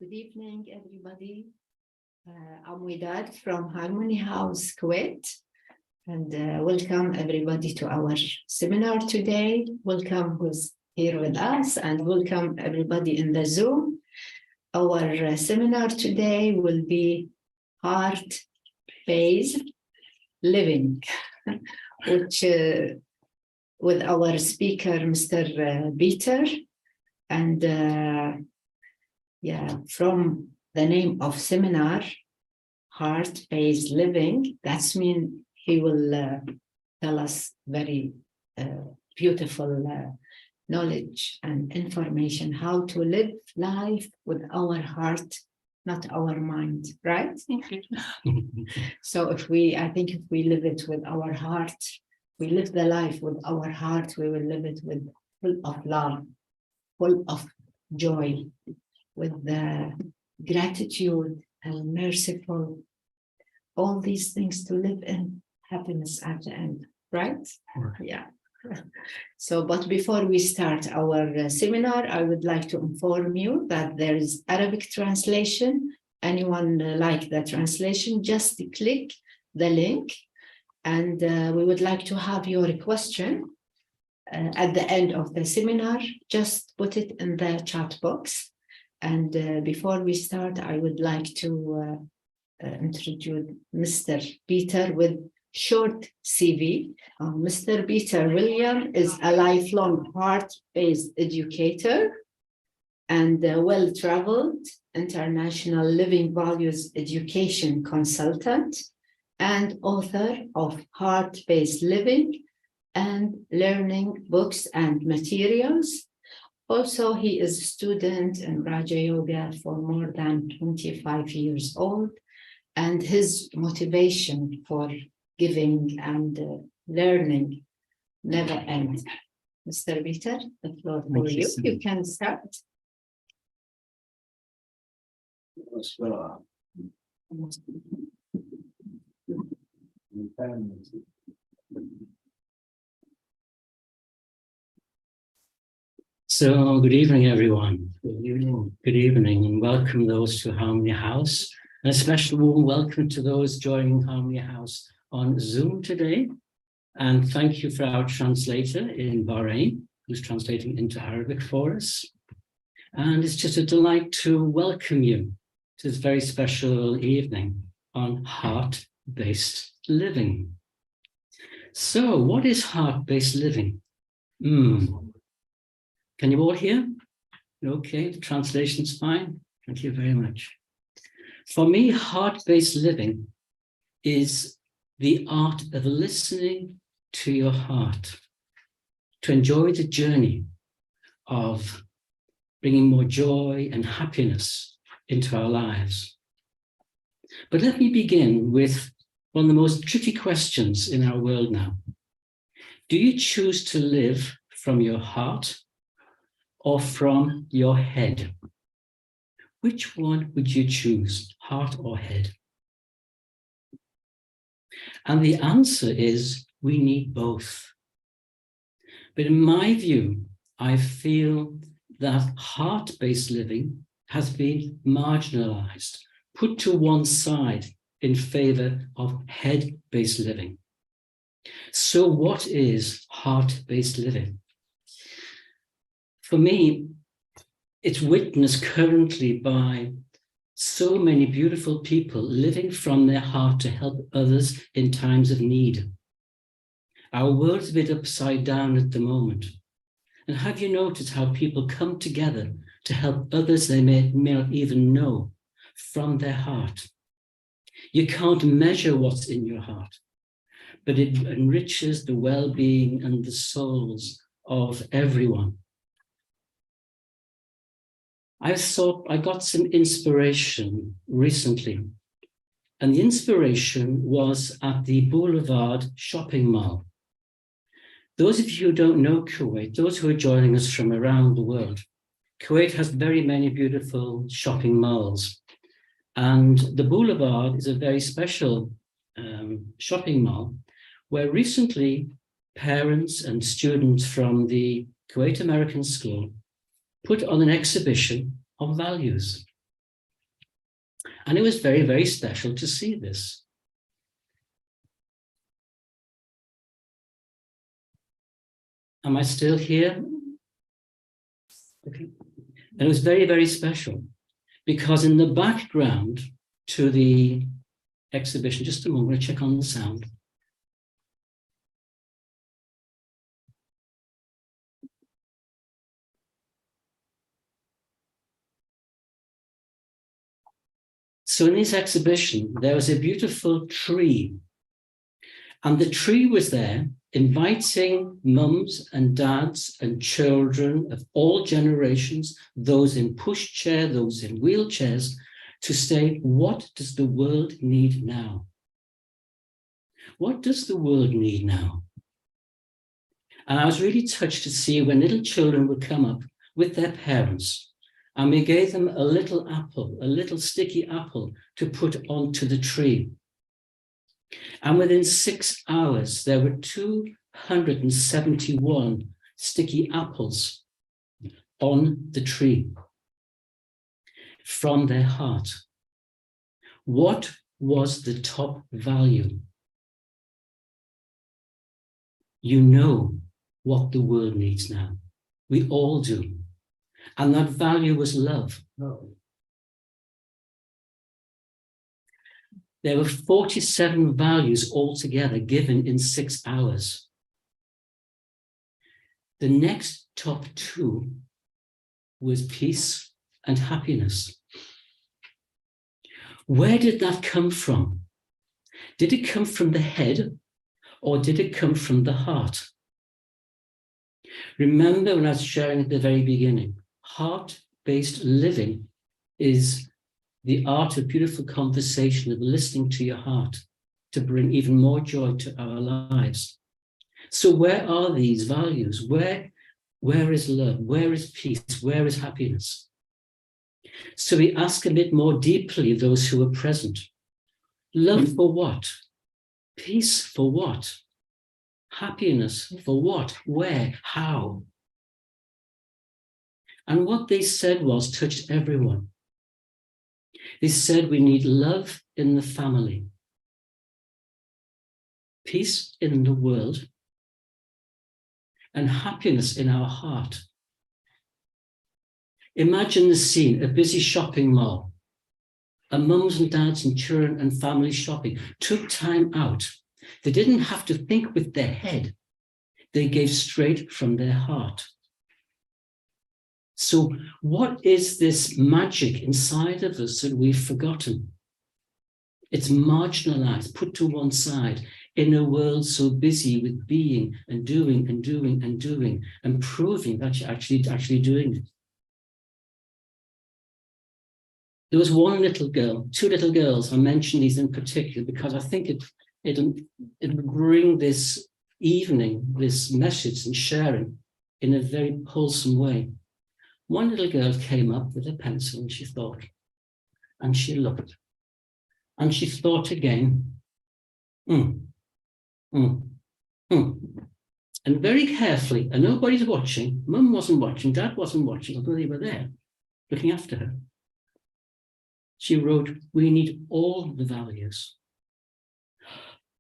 Good evening, everybody. I'm Widad from Harmony House, Kuwait, and welcome everybody to our seminar today. Welcome who's here with us, and welcome everybody in the Zoom. Our seminar today will be heart-based living, which with our speaker, Mr. Peter, and from the name of seminar, heart-based living, that's mean he will tell us very beautiful knowledge and information how to live life with our heart, not our mind, right? So I think if we live it with our heart, we live the life with our heart, we will live it with full of love, full of joy, with the gratitude and merciful, all these things to live in happiness at the end, right? Yeah. So, but before we start our seminar, I would like to inform you that there is Arabic translation. Anyone like the translation, just click the link, and we would like to have your question at the end of the seminar. Just put it in the chat box. And before we start, I would like to introduce Mr. Peter with short CV. Mr. Peter William is a lifelong heart-based educator and a well-traveled international living values education consultant and author of Heart-Based Living and Learning books and materials. Also, he is a student in Raja Yoga for more than 25 years old, and his motivation for giving and learning never ends. Mr. Peter, the floor for you. You can start. So, good evening, everyone. Good evening, and welcome those to Harmony House. And a special warm welcome to those joining Harmony House on Zoom today. And thank you for our translator in Bahrain, who's translating into Arabic for us. And it's just a delight to welcome you to this very special evening on heart-based living. So, what is heart-based living? Can you all hear? Okay, the translation's fine. Thank you very much. For me, heart-based living is the art of listening to your heart, to enjoy the journey of bringing more joy and happiness into our lives. But let me begin with one of the most tricky questions in our world now. Do you choose to live from your heart or from your head? Which one would you choose, heart or head? And the answer is we need both. But in my view, I feel that heart-based living has been marginalized, put to one side in favor of head-based living. So what is heart-based living? For me, it's witnessed currently by so many beautiful people living from their heart to help others in times of need. Our world's a bit upside down at the moment. And have you noticed how people come together to help others they may not even know from their heart? You can't measure what's in your heart, but it enriches the well-being and the souls of everyone. I got some inspiration recently, and the inspiration was at the Boulevard shopping mall. Those of you who don't know Kuwait, those who are joining us from around the world, Kuwait has very many beautiful shopping malls, and the Boulevard is a very special shopping mall where recently parents and students from the Kuwait American School put on an exhibition of values. And it was very, very special to see this. Am I still here? Okay. And it was very, very special because in the background to the exhibition, just a moment, I'm going to check on the sound. So in this exhibition, there was a beautiful tree. And the tree was there inviting mums and dads and children of all generations, those in pushchair, those in wheelchairs, to say, what does the world need now? What does the world need now? And I was really touched to see when little children would come up with their parents, and we gave them a little apple, a little sticky apple to put onto the tree. And within 6 hours, there were 271 sticky apples on the tree from their heart. What was the top value? You know what the world needs now. We all do. And that value was love. No. There were 47 values altogether given in 6 hours. The next top 2 was peace and happiness. Where did that come from? Did it come from the head or did it come from the heart? Remember when I was sharing at the very beginning, heart-based living is the art of beautiful conversation, of listening to your heart to bring even more joy to our lives. So where are these values? Where is love? Where is peace? Where is happiness? So we ask a bit more deeply of those who are present. Love for what? Peace for what? Happiness for what? Where? How? And what they said was touched everyone. They said we need love in the family, peace in the world, and happiness in our heart. Imagine the scene, a busy shopping mall, and mums and dads and children and family shopping took time out. They didn't have to think with their head. They gave straight from their heart. So what is this magic inside of us that we've forgotten? It's marginalized, put to one side in a world so busy with being and doing and doing and doing and proving that you're actually doing it. There was one little girl, 2 little girls. I mention these in particular because I think it'll bring this evening, this message and sharing in a very wholesome way. One little girl came up with a pencil and she thought, and she looked, and she thought again, and very carefully, and nobody's watching, mum wasn't watching, dad wasn't watching, although they were there, looking after her. She wrote, we need all the values.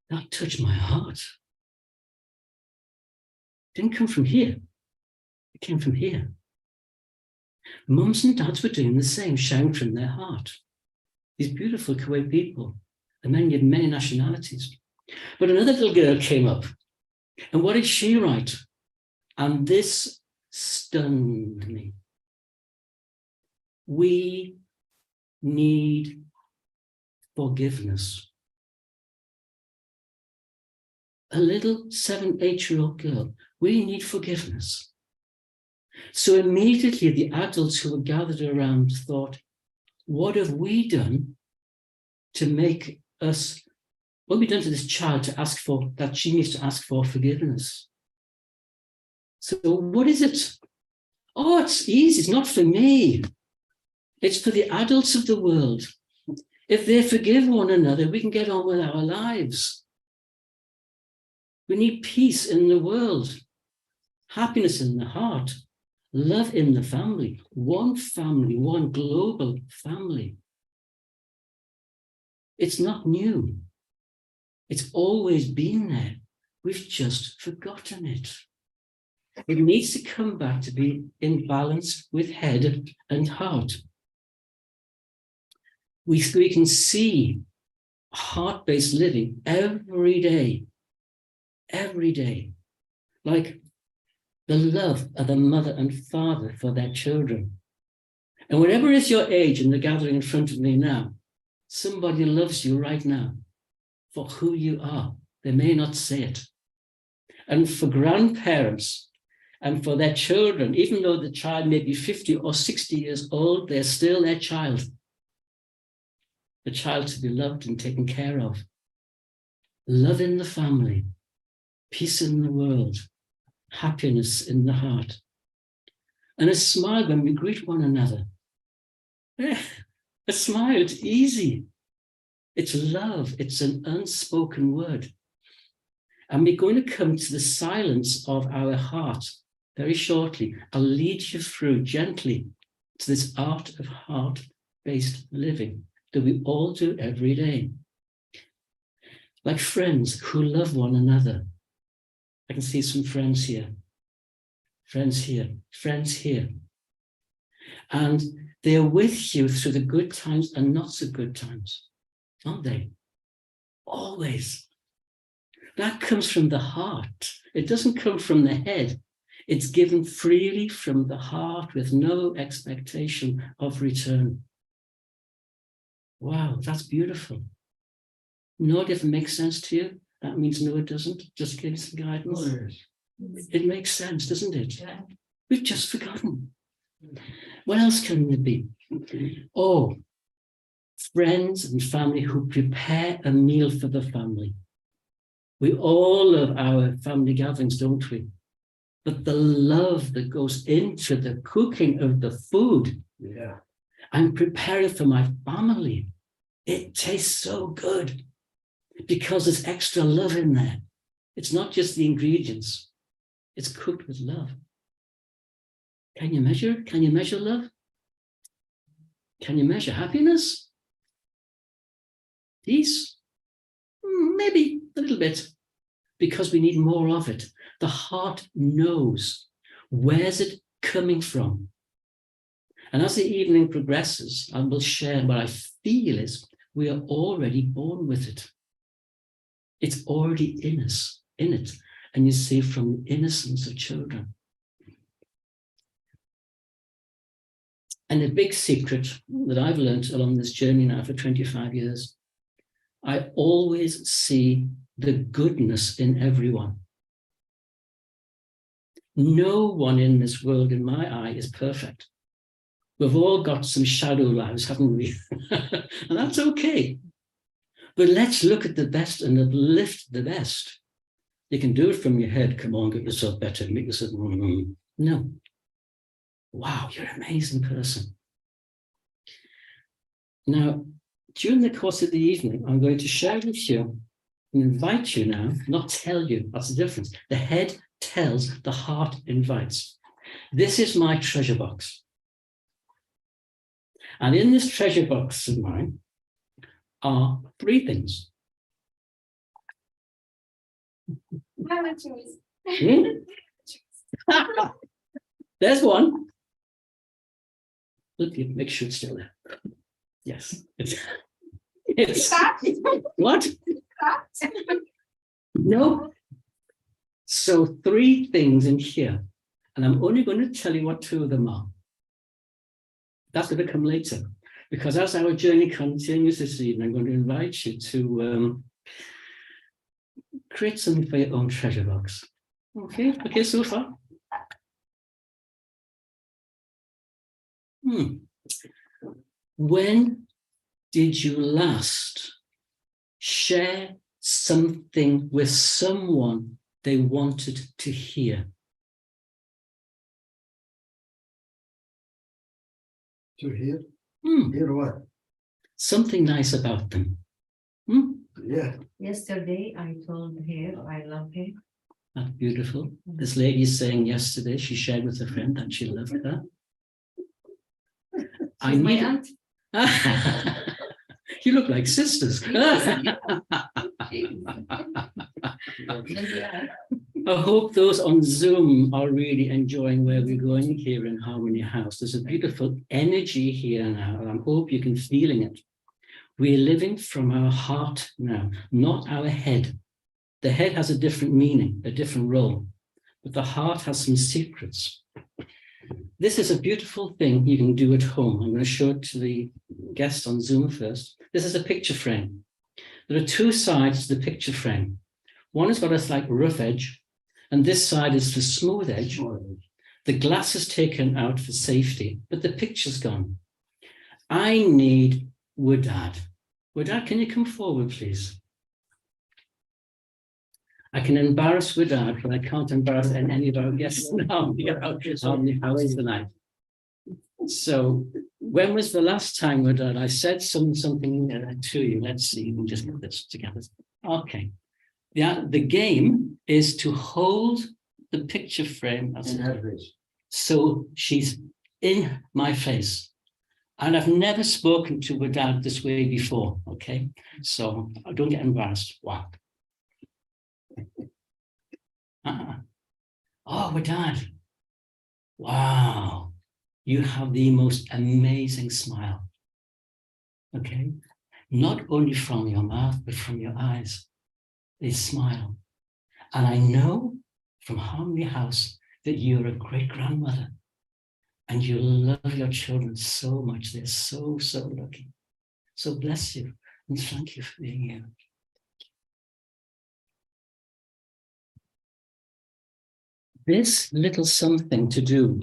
That touched my heart. It didn't come from here. It came from here. Mums and dads were doing the same, sharing from their heart. These beautiful Kuwait people, and many of many nationalities. But another little girl came up, and what did she write? And this stunned me. We need forgiveness. A little 7, 8-year-old girl, we need forgiveness. So immediately the adults who were gathered around thought, what have we done to make us, what have we done to this child to ask for, that she needs to ask for forgiveness? So what is it? Oh, it's easy, it's not for me. It's for the adults of the world. If they forgive one another, we can get on with our lives. We need peace in the world, happiness in the heart, love in the family, one global family. It's not new. It's always been there. We've just forgotten it. It needs to come back to be in balance with head and heart. We can see heart-based living every day, like the love of a mother and father for their children. And whatever is your age in the gathering in front of me now, somebody loves you right now for who you are. They may not say it. And for grandparents and for their children, even though the child may be 50 or 60 years old, they're still their child. The child to be loved and taken care of. Love in the family, peace in the world, happiness in the heart. And a smile when we greet one another. A smile, it's easy. It's love, it's an unspoken word. And we're going to come to the silence of our heart very shortly. I'll lead you through gently to this art of heart-based living that we all do every day. Like friends who love one another. I can see some friends here. Friends here, friends here. And they are with you through the good times and not so good times, aren't they? Always. That comes from the heart. It doesn't come from the head. It's given freely from the heart with no expectation of return. Wow, that's beautiful. No, if it makes sense to you, that means no, it doesn't. Just give some guidance. Oh, yes. It makes sense, doesn't it? Yeah. We've just forgotten. What else can there be? Oh, friends and family who prepare a meal for the family. We all love our family gatherings, don't we? But the love that goes into the cooking of the food. Yeah. I'm preparing for my family. It tastes so good because there's extra love in there. It's not just the ingredients. It's cooked with love. Can you measure? Can you measure love? Can you measure happiness? Peace? Maybe a little bit, because we need more of it. The heart knows. Where's it coming from? And as the evening progresses, I will share what I feel is we are already born with it. It's already in us, in it. And you see, from the innocence of children. And a big secret that I've learned along this journey now for 25 years, I always see the goodness in everyone. No one in this world, in my eye, is perfect. We've all got some shadow lives, haven't we? And that's okay. But let's look at the best and uplift the best. You can do it from your head. Come on, get yourself better, make yourself. No. Wow, you're an amazing person. Now, during the course of the evening, I'm going to share with you and invite you now, not tell you, that's the difference. The head tells, the heart invites. This is my treasure box. And in this treasure box of mine are three things. There's one. Look, make sure it's still there. Yes, it's what? No. So three things in here, and I'm only going to tell you what two of them are. That's going to come later, because as our journey continues this evening, I'm going to invite you to create something for your own treasure box. Okay, so far. When did you last share something with someone they wanted to hear? To hear? Hear what? Something nice about them. Yeah. Yesterday, I told her I love her. That's beautiful. This lady is saying yesterday she shared with a friend that she loved her. She's my aunt. You look like sisters. I hope those on Zoom are really enjoying where we're going here in Harmony House. There's a beautiful energy here now, and I hope you can feeling it. We're living from our heart now, not our head. The head has a different meaning, a different role, but the heart has some secrets. This is a beautiful thing you can do at home. I'm going to show it to the guests on Zoom first. This is a picture frame. There are two sides to the picture frame. One has got a slight rough edge, and this side is the smooth edge. The glass is taken out for safety, but the picture's gone. I need Wadad. Wadad, can you come forward, please? I can embarrass Wadad, but I can't embarrass any of our guests now. How is tonight? So, when was the last time, Wadad, I said something to you? Let's see, we'll just put this together. Okay. Yeah, the game is to hold the picture frame so she's in my face. And I've never spoken to Wadad this way before, okay? So don't get embarrassed. Wow. Oh, Wadad. Wow. You have the most amazing smile, okay? Not only from your mouth, but from your eyes. They smile. And I know from Harmony House that you're a great grandmother and you love your children so much. They're so, so lucky. So bless you and thank you for being here. This little something to do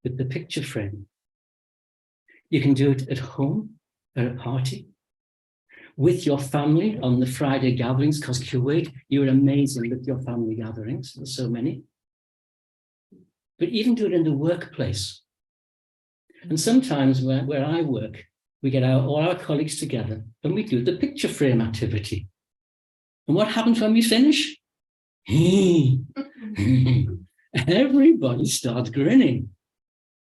with the picture frame. You can do it at home, at a party, with your family on the Friday gatherings, because Kuwait, you're amazing with your family gatherings, there's so many. But even do it in the workplace. And sometimes where I work, we get all our colleagues together and we do the picture frame activity. And what happens when we finish? Everybody starts grinning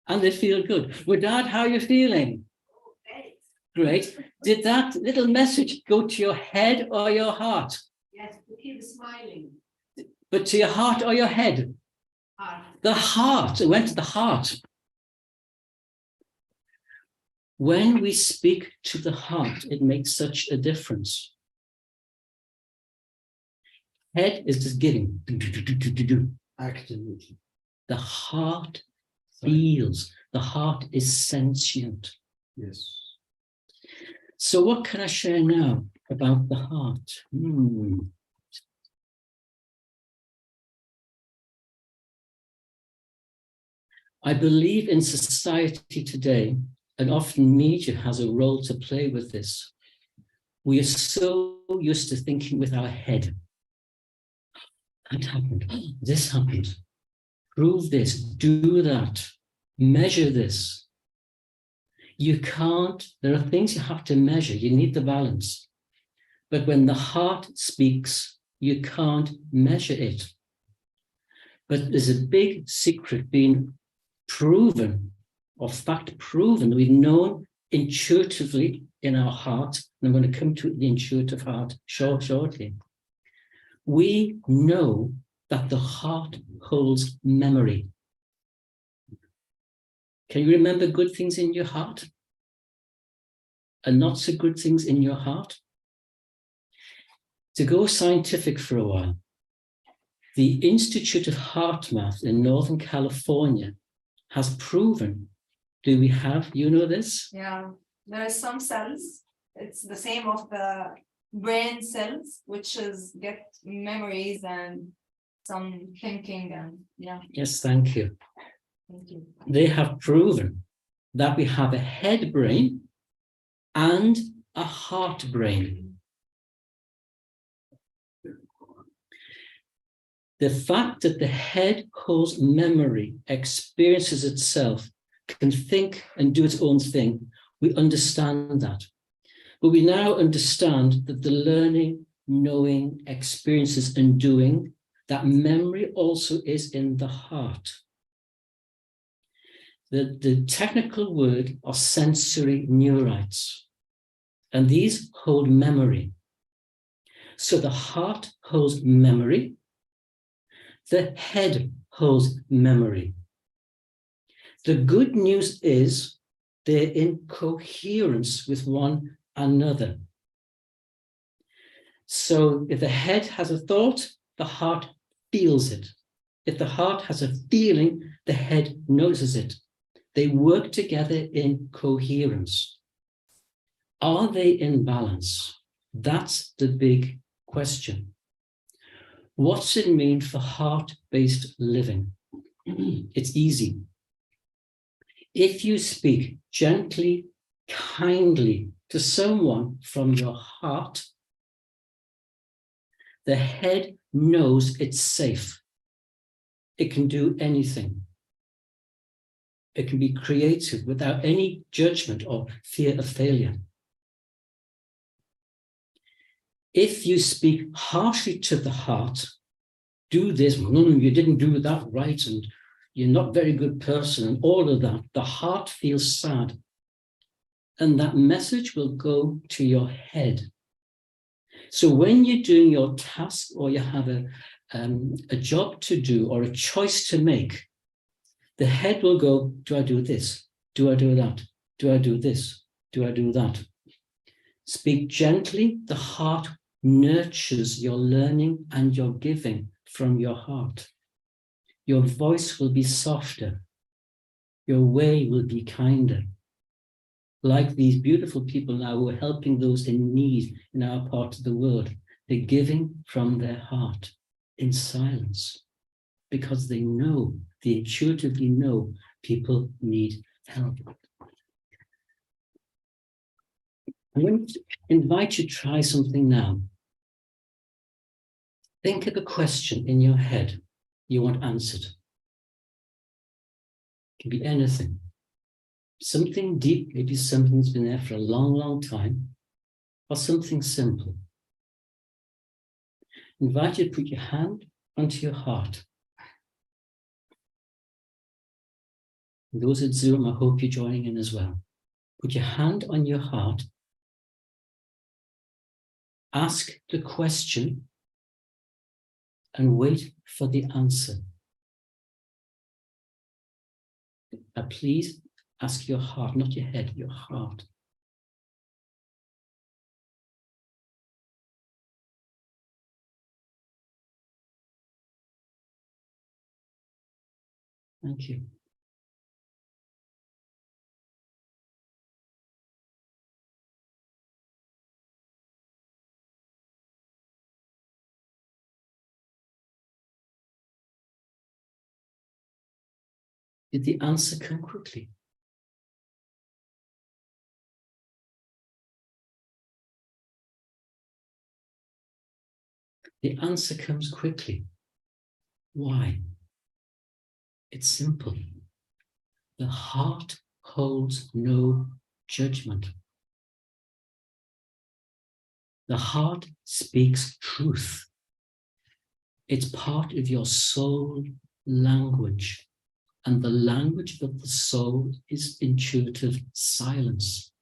and they feel good. Well, Dad, how are you feeling? Great. Did that little message go to your head or your heart? Yes, keep smiling. But to your heart or your head? Heart. The heart. It went to the heart. When we speak to the heart, it makes such a difference. Head is just giving. Activity. The heart feels. The heart is sentient. Yes. So what can I share now about the heart? I believe in society today, and often media has a role to play with this. We are so used to thinking with our head. That happened. This happened. Prove this. Do that. Measure this. You can't, there are things you have to measure. You need the balance. But when the heart speaks, you can't measure it. But there's a big secret being proven, or fact proven, we've known intuitively in our heart, and I'm going to come to the intuitive heart shortly. We know that the heart holds memory. Can you remember good things in your heart and not so good things in your heart? To go scientific for a while, the Institute of Heart Math in Northern California has proven, do we have, you know this? Yeah, there are some cells, it's the same of the brain cells, which is get memories and some thinking and yeah. Yes, thank you. Thank you. They have proven that we have a head brain and a heart brain. The fact that the head holds memory, experiences itself, can think and do its own thing, we understand that. But we now understand that the learning, knowing, experiences and doing, that memory also is in the heart. The technical word are sensory neurites. And these hold memory. So the heart holds memory. The head holds memory. The good news is they're in coherence with one another. So if the head has a thought, the heart feels it. If the heart has a feeling, the head notices it. They work together in coherence. Are they in balance? That's the big question. What's it mean for heart-based living? It's easy. If you speak gently, kindly to someone from your heart, the head knows it's safe. It can do anything. It can be creative without any judgment or fear of failure. If you speak harshly to the heart, do this, no, you didn't do that right, and you're not a very good person, and all of that, the heart feels sad. And that message will go to your head. So when you're doing your task or you have a job to do or a choice to make, the head will go, do I do this? Do I do that? Do I do this? Do I do that? Speak gently. The heart nurtures your learning and your giving from your heart. Your voice will be softer. Your way will be kinder. Like these beautiful people now who are helping those in need in our part of the world. They're giving from their heart in silence because they know, they intuitively know people need help. I'm going to invite you to try something now. Think of a question in your head you want answered. It can be anything. Something deep, maybe something that's been there for a long, long time, or something simple. I invite you to put your hand onto your heart. And those at Zoom, I hope you're joining in as well. Put your hand on your heart. Ask the question and wait for the answer. Now, please ask your heart, not your head, your heart. Thank you. Did the answer come quickly? The answer comes quickly. Why? It's simple. The heart holds no judgment. The heart speaks truth. It's part of your soul language. And the language of the soul is intuitive silence.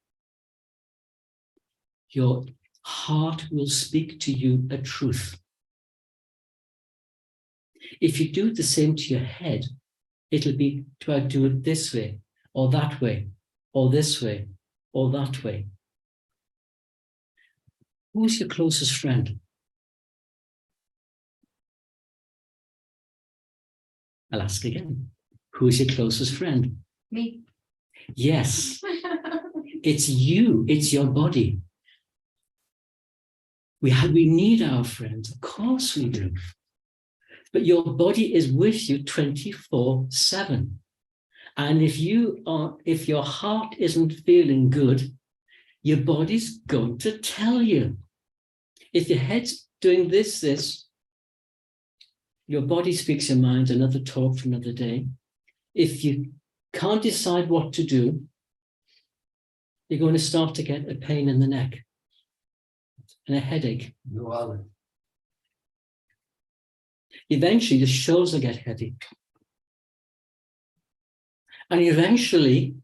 Your heart will speak to you a truth. If you do the same to your head, it'll be, do I do it this way, or that way, or this way, or that way? Who's your closest friend? I'll ask again. Who's your closest friend? Me. Yes, it's you, it's your body. We need our friends, of course we do. But your body is with you 24/7. And if your heart isn't feeling good, your body's going to tell you. If your head's doing this, your body speaks your mind, another talk for another day. If you can't decide what to do, you're going to start to get a pain in the neck and a headache. No, Eventually, the shoulders will get heavy. And eventually,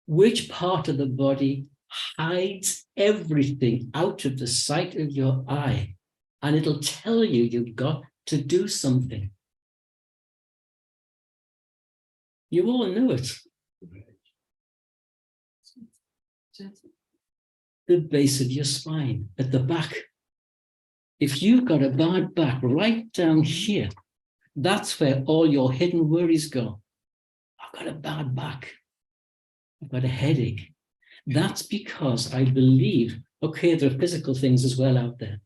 which part of the body hides everything out of the sight of your eye, and it'll tell you you've got to do something. You all know it. The base of your spine, at the back. If you've got a bad back right down here, that's where all your hidden worries go. I've got a bad back. I've got a headache. That's because I believe, okay, there are physical things as well out there.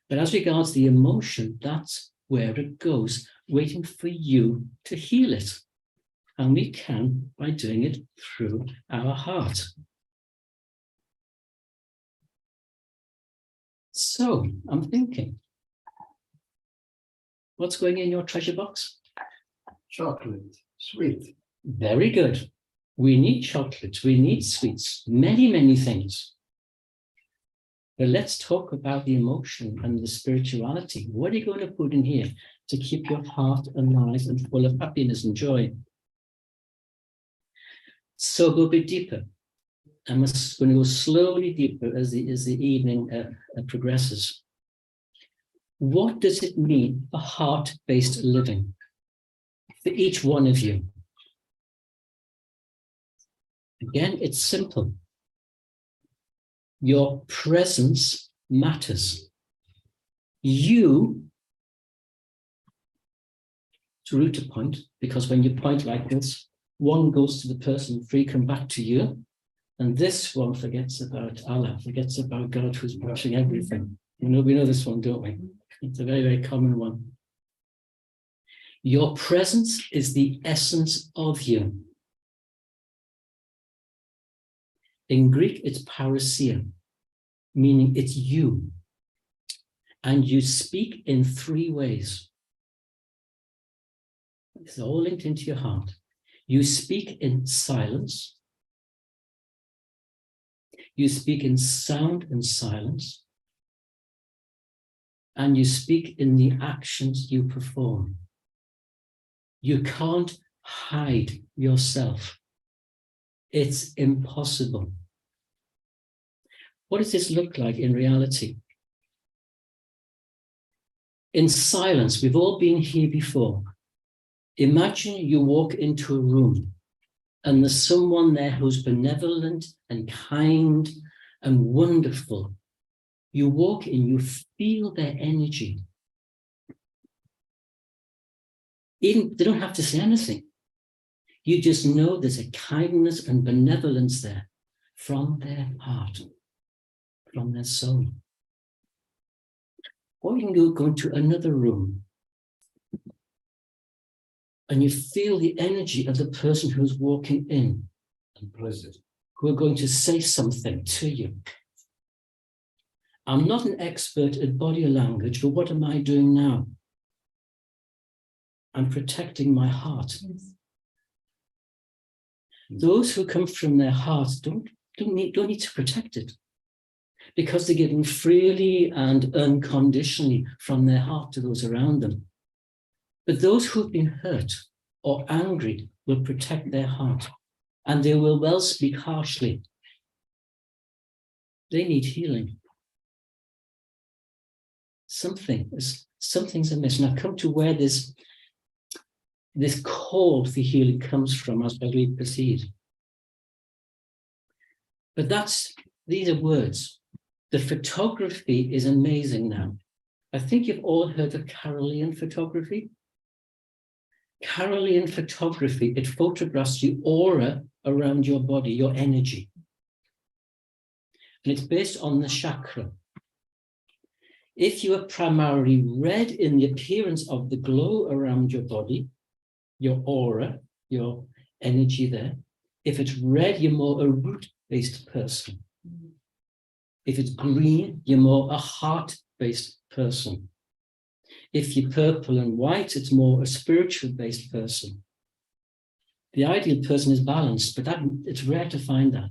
But as regards the emotion, that's where it goes, waiting for you to heal it. And we can by doing it through our heart. So I'm thinking, what's going in your treasure box? Chocolate, sweet. Very good. We need chocolates, we need sweets, many, many things. But let's talk about the emotion and the spirituality. What are you going to put in here to keep your heart alive and full of happiness and joy? So go a bit deeper. I'm going to go slowly deeper as the evening progresses. What does it mean for heart-based living for each one of you? Again, it's simple. Your presence matters. You, to root a point, because when you point like this, one goes to the person, three come back to you, and this one forgets about Allah, forgets about God who's watching everything. We know this one, don't we? It's a very, very common one. Your presence is the essence of you. In Greek, it's parousia, meaning it's you. And you speak in three ways. It's all linked into your heart. You speak in silence. You speak in sound and silence. And you speak in the actions you perform. You can't hide yourself. It's impossible. What does this look like in reality? In silence, we've all been here before. Imagine you walk into a room and there's someone there who's benevolent and kind and wonderful. You walk in, you feel their energy. Even they don't have to say anything. You just know there's a kindness and benevolence there from their heart, from their soul. Or you can go into another room and you feel the energy of the person who's walking in, who are going to say something to you. I'm not an expert at body language, but what am I doing now? I'm protecting my heart. Yes. Those who come from their hearts don't need to protect it, because they're given freely and unconditionally from their heart to those around them. But those who've been hurt or angry will protect their heart, and they will well speak harshly. They need healing. Something's amiss. And I come to where this call for healing comes from as we proceed. But these are words. The photography is amazing now. I think you've all heard of Carolean photography. Carolean photography, it photographs the aura around your body, your energy. And it's based on the chakra. If you are primarily red in the appearance of the glow around your body, your aura, your energy there, if it's red, you're more a root-based person. If it's green, you're more a heart-based person. If you're purple and white, it's more a spiritual-based person. The ideal person is balanced, but it's rare to find that.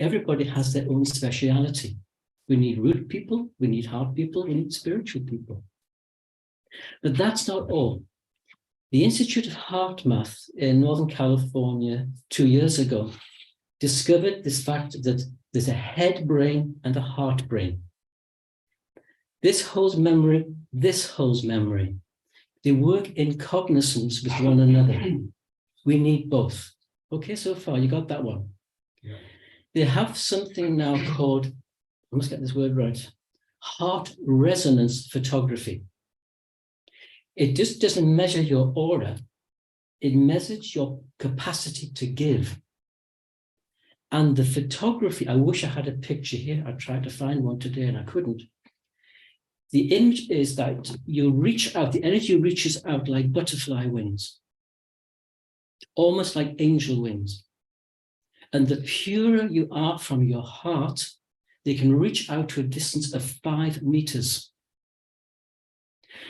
Everybody has their own speciality. We need root people, we need heart people, we need spiritual people. But that's not all. The Institute of Heart Math in Northern California 2 years ago discovered this fact that there's a head brain and a heart brain. This holds memory, this holds memory. They work in cognizance with one another. We need both. Okay, so far, you got that one. Yeah. They have something now called, I must get this word right, heart resonance photography. It just doesn't measure your aura, it measures your capacity to give. And the photography, I wish I had a picture here. I tried to find one today and I couldn't. The image is that you reach out, the energy reaches out like butterfly wings, almost like angel wings. And the purer you are from your heart, they can reach out to a distance of 5 meters.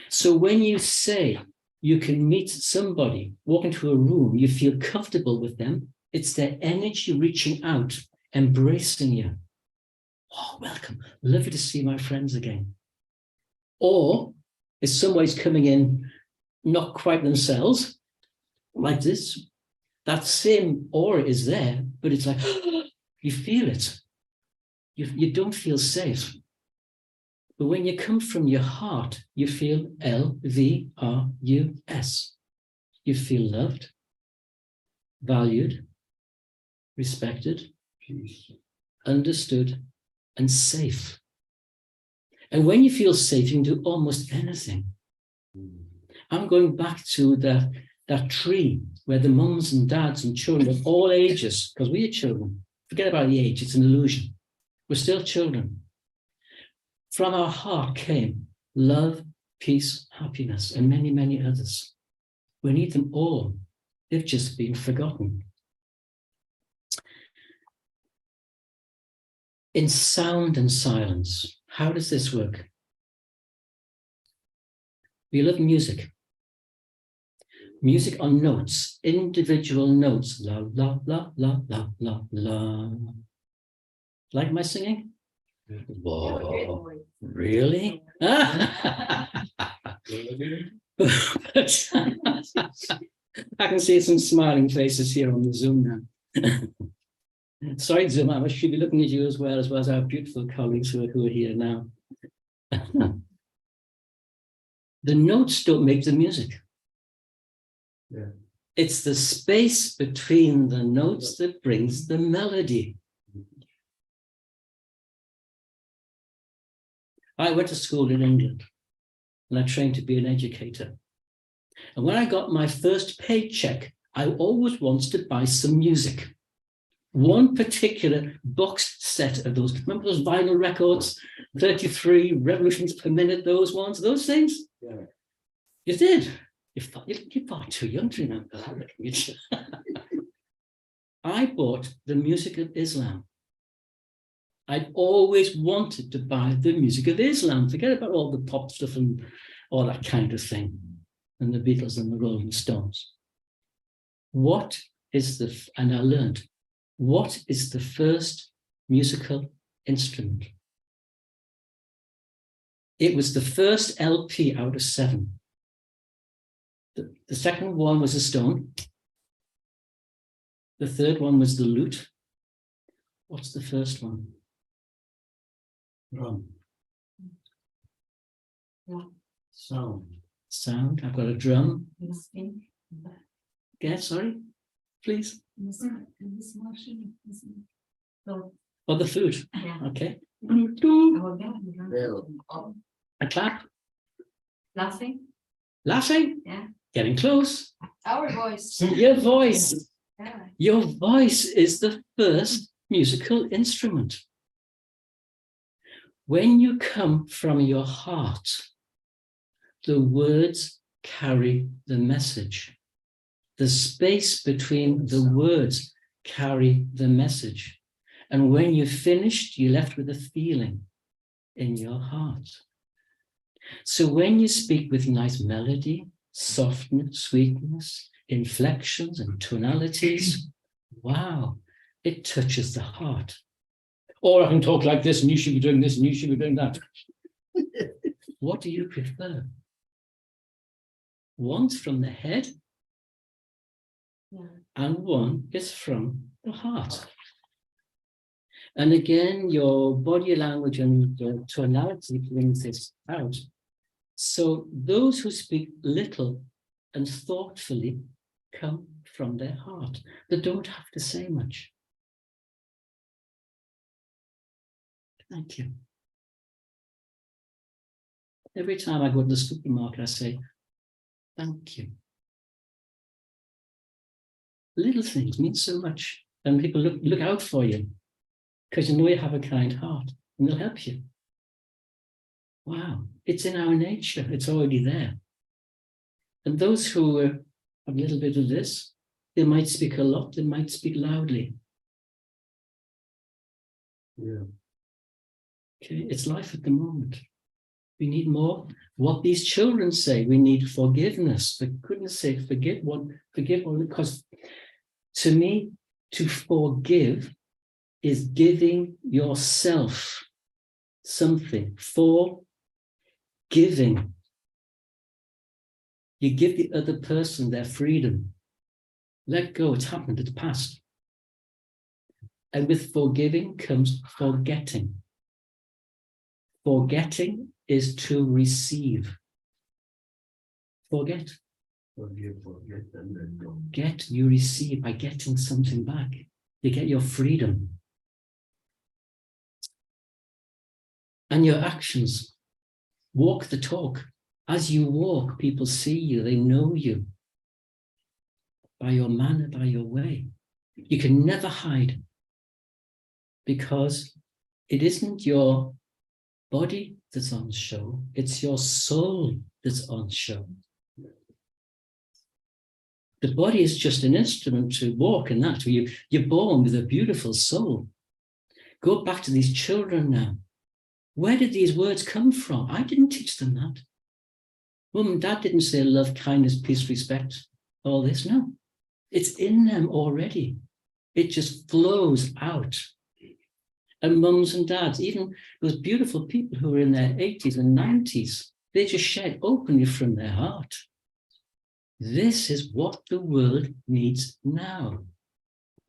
So when you say you can meet somebody, walk into a room, you feel comfortable with them, it's their energy reaching out, embracing you. Oh, welcome. Lovely to see my friends again. Or if somebody's coming in not quite themselves, like this, that same aura is there, but it's like, you feel it. You don't feel safe. But when you come from your heart, you feel LVRUS. You feel loved, valued, respected, Peace. understood, and safe. And when you feel safe, you can do almost anything. I'm going back to that tree where the mums and dads and children of all ages, because we are children, forget about the age, it's an illusion. We're still children. From our heart came love, peace, happiness, and many, many others. We need them all. They've just been forgotten. In sound and silence, how does this work? We love music. Music on notes, individual notes. La, la, la, la, la, la, la. Like my singing? Whoa, really? I can see some smiling faces here on the Zoom now. Sorry, Zoom, I should be looking at you as well as our beautiful colleagues who are here now. The notes don't make the music. Yeah. It's the space between the notes that brings the melody. I went to school in England and I trained to be an educator. And when I got my first paycheck, I always wanted to buy some music. One particular box set of those, remember those vinyl records, 33 revolutions per minute, those things? Yeah. You did. You're far too young to remember that. I bought the music of Islam. I'd always wanted to buy the music of Islam. Forget about all the pop stuff and all that kind of thing, and the Beatles and the Rolling Stones. And I learned, what is the first musical instrument? It was the first LP out of 7. The second one was a stone. The third one was the lute. What's the first one? Drum. Yeah. Sound. I've got a drum. Listening. Yeah, sorry, please. So, Or the flute. yeah. Okay. Our God, Bell. A clap. Laughing. Laughing. Yeah. Getting close. Our voice. Your voice. Yeah. Your voice is the first musical instrument. When you come from your heart, the words carry the message. The space between the words carry the message. And when you're finished, you're left with a feeling in your heart. So when you speak with nice melody, softness, sweetness, inflections and tonalities, wow, it touches the heart. Or I can talk like this and you should be doing this and you should be doing that. What do you prefer? One's from the head, Yeah. and one is from the heart. And again, your body language and your tonality brings this out. So those who speak little and thoughtfully come from their heart. They don't have to say much. Thank you. Every time I go to the supermarket, I say, thank you. Little things mean so much. And people look out for you because you know you have a kind heart and they'll help you. Wow, it's in our nature. It's already there. And those who have a little bit of this, they might speak a lot, they might speak loudly. Yeah. Okay, it's life at the moment. We need more. What these children say, we need forgiveness. For goodness sake, forgive one, because to me, to forgive is giving yourself something. For giving. You give the other person their freedom. Let go, it's happened, it's past. And with forgiving comes forgetting. Forgetting is to receive. Forget. Forgive, forget, and then go. Get, you receive by getting something back. You get your freedom. And your actions. Walk the talk. As you walk, people see you, they know you. By your manner, by your way. You can never hide. Because it isn't your body that's on show, it's your soul that's on show. The body is just an instrument to walk in that. You're born with a beautiful soul. Go back to these children now. Where did these words come from? I didn't teach them that. Mum and Dad didn't say love, kindness, peace, respect, all this. No, it's in them already. It just flows out. And mums and dads, even those beautiful people who are in their 80s and 90s, they just shared openly from their heart. This is what the world needs now.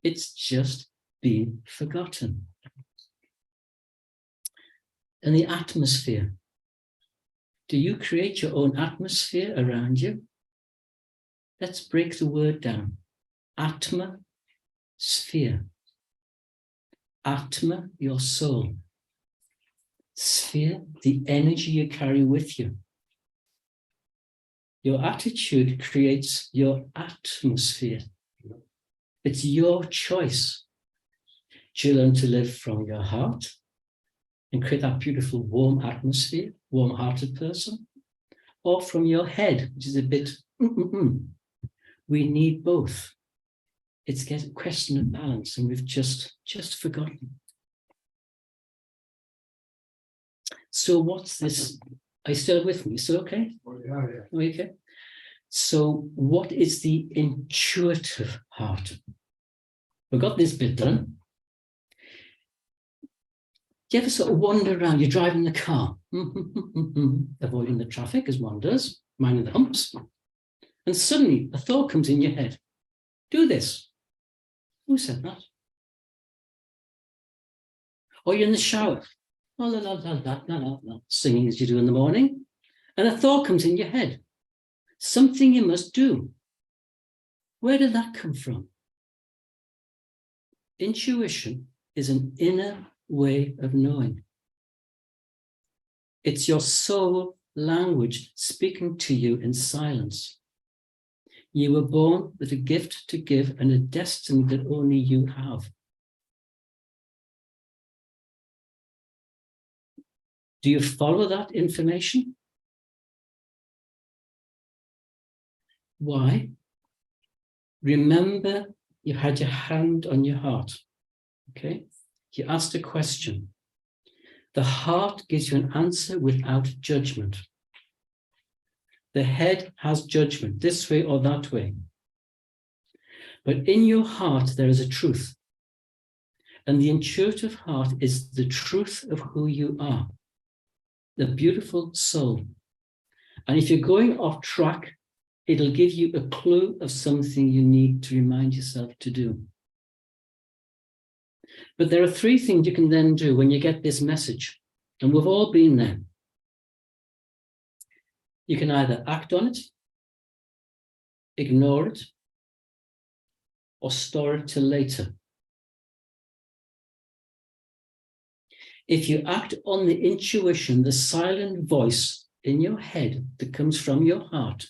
It's just been forgotten. And the atmosphere. Do you create your own atmosphere around you? Let's break the word down. Atmosphere. Atma, your soul. Sphere, the energy you carry with you. Your attitude creates your atmosphere. It's your choice. Do you learn to live from your heart and create that beautiful warm atmosphere, warm-hearted person? Or from your head, which is a bit, We need both. It's a question of balance, and we've just forgotten. So what's this? Are you still with me? Still okay? Oh, yeah, yeah. Okay. So what is the intuitive heart? We've got this bit done. Do you ever sort of wander around? You're driving the car, avoiding the traffic as one does, minding the humps, and suddenly a thought comes in your head. Do this. Who said that? Or you're in the shower, la, la, la, la, la, la, la, singing as you do in the morning, and a thought comes in your head. Something you must do. Where did that come from? Intuition is an inner way of knowing. It's your soul language speaking to you in silence. You were born with a gift to give and a destiny that only you have. Do you follow that information? Why? Remember, you had your hand on your heart, okay? You asked a question. The heart gives you an answer without judgment. The head has judgment, this way or that way. But in your heart, there is a truth. And the intuitive heart is the truth of who you are, the beautiful soul. And if you're going off track, it'll give you a clue of something you need to remind yourself to do. But there are three things you can then do when you get this message, and we've all been there. You can either act on it, ignore it, or store it till later. If you act on the intuition, the silent voice in your head that comes from your heart,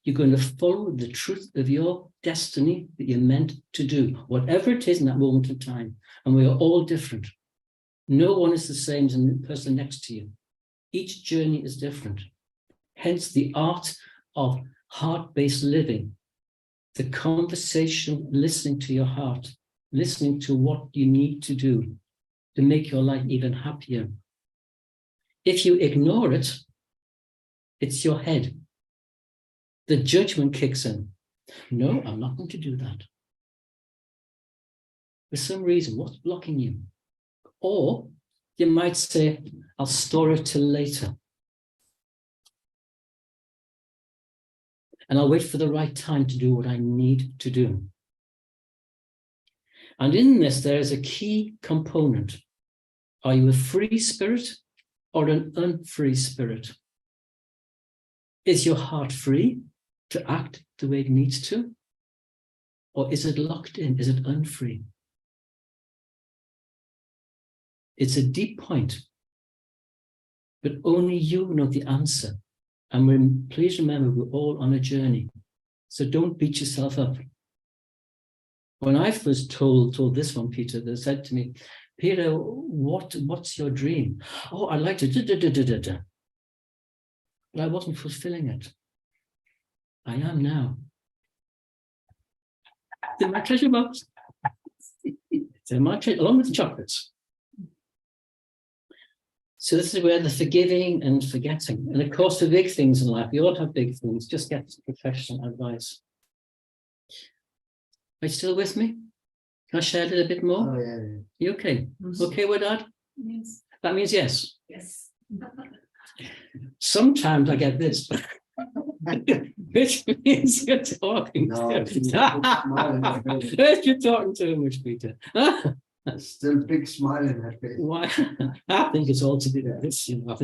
you're going to follow the truth of your destiny that you're meant to do, whatever it is in that moment of time. And we are all different. No one is the same as the person next to you. Each journey is different. Hence the art of heart-based living, the conversation, listening to your heart, listening to what you need to do to make your life even happier. If you ignore it, it's your head. The judgment kicks in. No, I'm not going to do that. For some reason, what's blocking you? Or you might say, I'll store it till later. And I'll wait for the right time to do what I need to do. And in this, there is a key component. Are you a free spirit or an unfree spirit? Is your heart free to act the way it needs to? Or is it locked in? Is it unfree? It's a deep point, but only you know the answer. And please remember, we're all on a journey. So don't beat yourself up. When I first told this one, Peter, they said to me, Peter, what's your dream? Oh, I'd like to da-da-da-da-da-da. But I wasn't fulfilling it. I am now. It's in my treasure box. It's in my treasure, along with the chocolates. So this is where the forgiving and forgetting. And of course, the big things in life, we all have big things, just get professional advice. Are you still with me? Can I share a little bit more? Oh, yeah. You okay? Yes. Okay with that? Yes. That means yes. Yes. Sometimes I get this, which means you're talking No, too it's a big smile in her face. You're talking too much, Peter. Still big smile in her face. Why? I think it's all to do with this. You know, I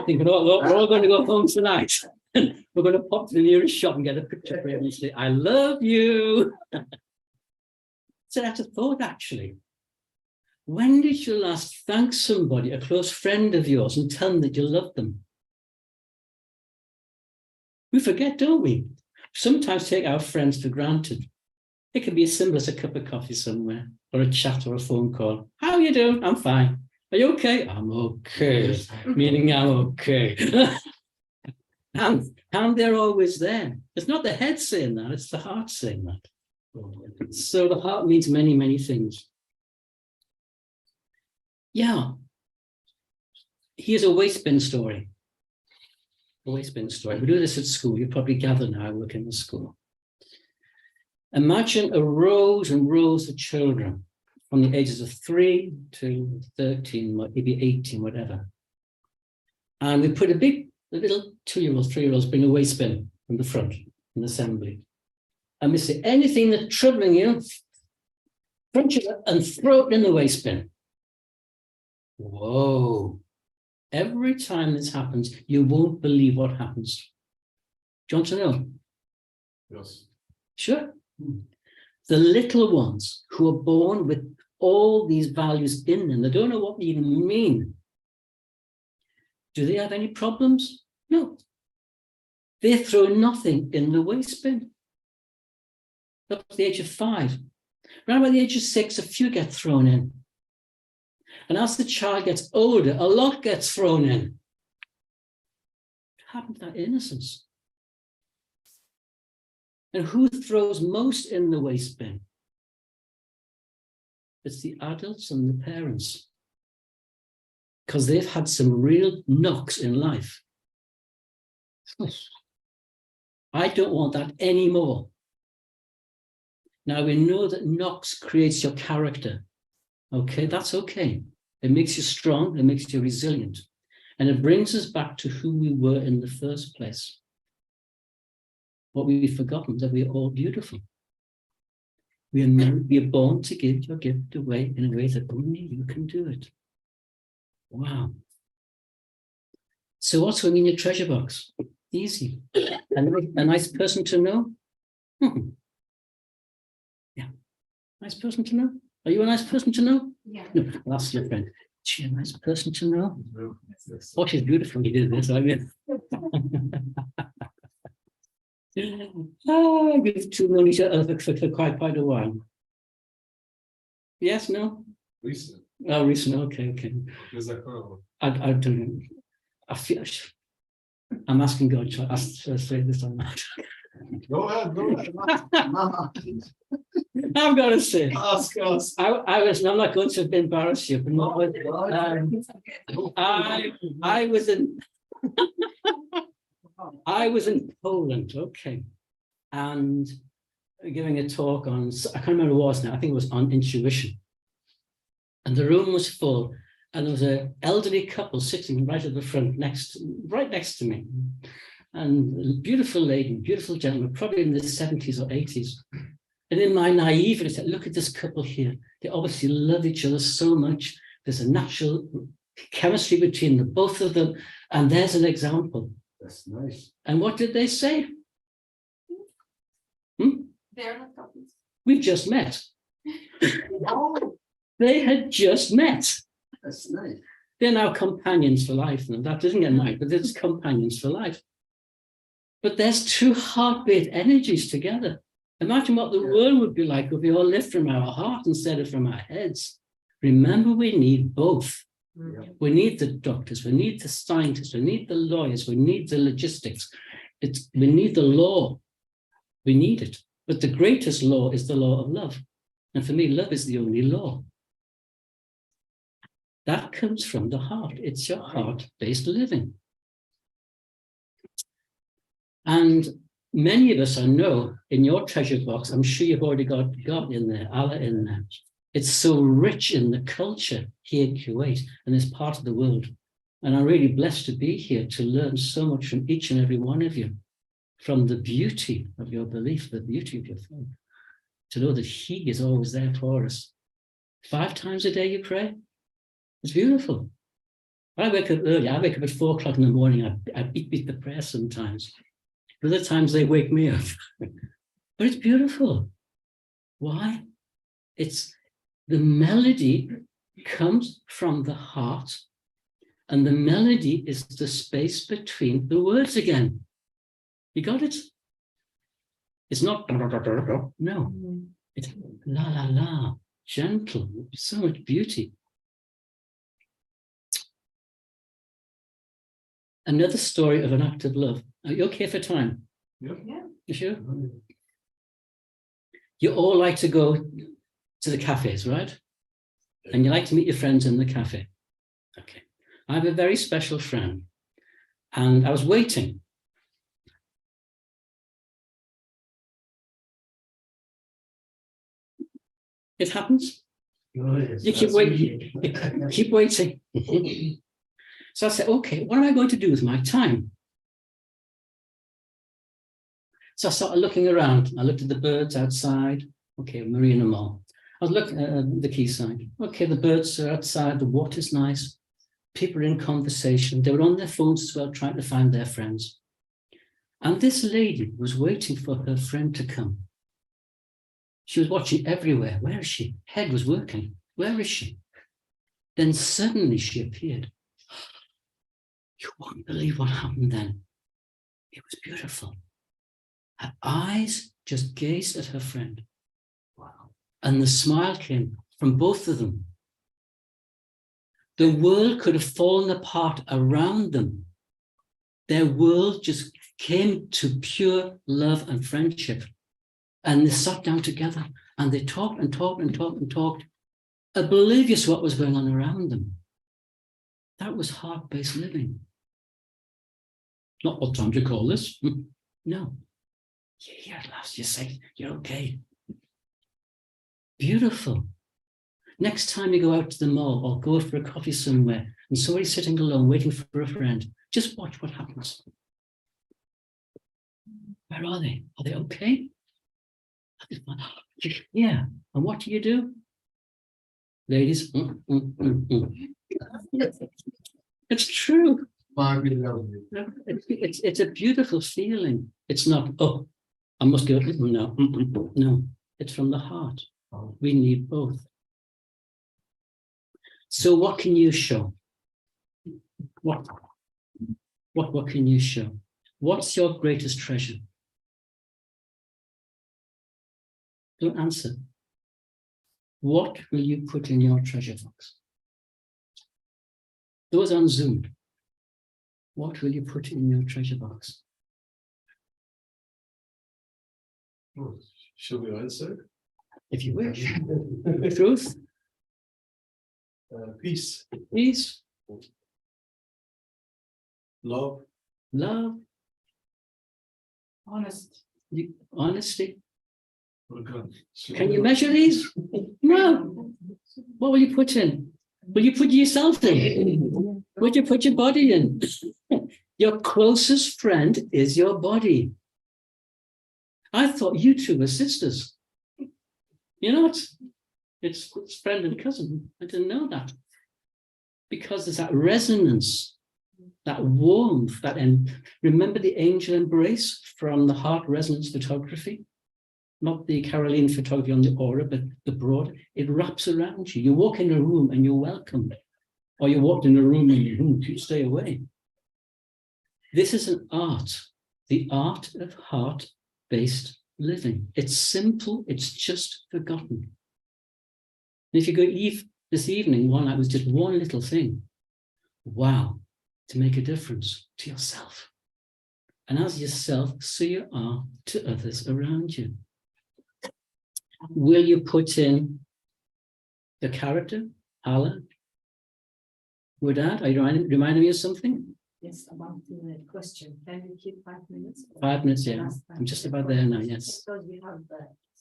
think we're all going to go home tonight. We're going to pop to the nearest shop and get a picture frame and say, "I love you." So that's a thought, actually. When did you last thank somebody, a close friend of yours, and tell them that you love them? We forget, don't we? Sometimes take our friends for granted. It can be as simple as a cup of coffee somewhere, or a chat or a phone call. How are you doing? I'm fine. Are you okay? I'm okay. Meaning I'm okay. and they're always there. It's not the head saying that, it's the heart saying that. So the heart means many, many things. Yeah. Here's a waste bin story. A waste bin story. We do this at school. You probably gather now, I work in the school. Imagine rows and rows of children from the ages of 3 to 13, maybe 18, whatever. And we put a little 2-year-olds, 3-year-olds bring a waste bin from the front in the assembly. And we say, anything that's troubling you, crunch it up and throw it in the waste bin. Whoa. Every time this happens, you won't believe what happens. Do you want to know? Yes. Sure. The little ones who are born with all these values in them, they don't know what they even mean. Do they have any problems? No. They throw nothing in the waste bin. Up to the age of 5. Around by the age of 6, a few get thrown in. And as the child gets older, a lot gets thrown in. What happened to that innocence? And who throws most in the waste bin? It's the adults and the parents. Because they've had some real knocks in life. I don't want that anymore. Now we know that knocks creates your character. Okay, that's okay. It makes you strong, it makes you resilient. And it brings us back to who we were in the first place. What we've forgotten, that we're all beautiful. We are born to give your gift away in a way that only you can do it. Wow. So what's going in your treasure box? Easy. A nice person to know? Yeah. Nice person to know? Are you a nice person to know? Yeah. No, I'll ask your friend. Is she a nice person to know? Yes. Oh, she's beautiful. You did this, I mean. We've two known each other for quite a while. Yes, no? Recent. Oh, recent. Okay. There's a curve. I don't. I feel. I'm asking God to say this or not. Go ahead, go ahead. Mama, I've got to say. ask us. I'm not going to embarrass you, but no, I was in I was in Poland, okay, and giving a talk on, I can't remember what it was now, I think it was on intuition. And the room was full, and there was an elderly couple sitting right at the front, right next to me. And a beautiful lady, beautiful gentleman, probably in their 70s or 80s. And in my naivety, I said, look at this couple here. They obviously love each other so much. There's a natural chemistry between the both of them. And there's an example. That's nice. And what did they say? They're not couples. We've just met. Oh, They had just met. that's nice. They're now companions for life. And that doesn't get married, but they're just companions for life. But there's two heartbeat energies together. Imagine what the world would be like if we all lived from our heart instead of from our heads. Remember, we need both. Yeah. We need the doctors, we need the scientists, we need the lawyers, we need the logistics. We need the law. We need it. But the greatest law is the law of love. And for me, love is the only law. That comes from the heart. It's your heart-based living. And many of us, I know, in your treasure box, I'm sure you've already got God in there, Allah in there. It's so rich in the culture here in Kuwait and this part of the world. And I'm really blessed to be here to learn so much from each and every one of you, from the beauty of your belief, the beauty of your faith, to know that He is always there for us. 5 times a day you pray? It's beautiful. I wake up early. I wake up at 4 o'clock in the morning. I beat the prayer sometimes. Other times they wake me up. But it's beautiful. Why? It's the melody comes from the heart, and the melody is the space between the words again. You got it? It's not no. It's la la la, gentle, so much beauty. Another story of an act of love. Are you okay for time? Yep. Yeah. You sure? You all like to go to the cafes, right? And you like to meet your friends in the cafe. Okay. I have a very special friend, and I was waiting. It happens. You keep waiting. Keep waiting. So I said, okay, what am I going to do with my time? So I started looking around. I looked at the birds outside. Okay, Marina Mall. I was looking at the quayside. Okay, the birds are outside. The water's nice. People are in conversation. They were on their phones as well, trying to find their friends. And this lady was waiting for her friend to come. She was watching everywhere. Where is she? Head was working. Where is she? Then suddenly she appeared. You won't believe what happened then. It was beautiful. Her eyes just gazed at her friend. Wow. And the smile came from both of them. The world could have fallen apart around them. Their world just came to pure love and friendship. And they sat down together and they talked and talked and talked and talked, oblivious what was going on around them. That was heart-based living. Not what time do you call this? No. You're here at last. You say, you're okay. Beautiful. Next time you go out to the mall or go for a coffee somewhere and somebody's sitting alone waiting for a friend, just watch what happens. Where are they? Are they okay? Yeah. And what do? Ladies, it's true. It's a beautiful feeling. It's not, oh, I must go. No, no. It's from the heart. We need both. So what can you show? What can you show? What's your greatest treasure? Don't answer. What will you put in your treasure box? Those on Zoom, what will you put in your treasure box? Should we answer? If you wish. Truth? Peace, Peace? love, Love? Honesty? Can you measure these? No. What will you put in? Will you put yourself in? Will you put your body in? Your closest friend is your body. I thought you two were sisters. You know, it's friend and cousin. I didn't know that. Because there's that resonance, that warmth, remember the angel embrace from the heart resonance photography? Not the Caroline photography on the aura, but the broad, it wraps around you. You walk in a room and you're welcomed. Or you walked in a room and you stay away. This is an art, the art of heart-based living. It's simple, it's just forgotten. And if you go this evening, one night was just one little thing. Wow, to make a difference to yourself. And as yourself, so you are to others around you. Will you put in the character, Allah? Woodad, are you reminding me of something? Yes, about the question. Can you keep 5 minutes? 5 minutes, yeah. I'm just about there now, yes. Because we have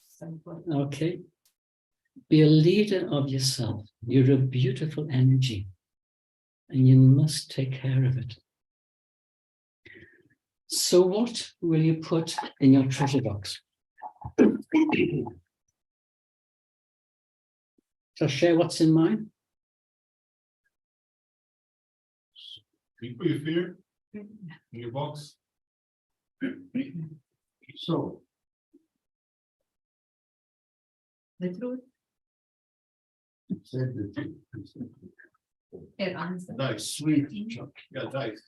some point. Okay. Be a leader of yourself. You're a beautiful energy. And you must take care of it. So what will you put in your treasure box? Shall I share what's in mine? people you fear in your box. So, The truth. said the truth. It answers. Nice, sweet, Chuck. Yeah, nice.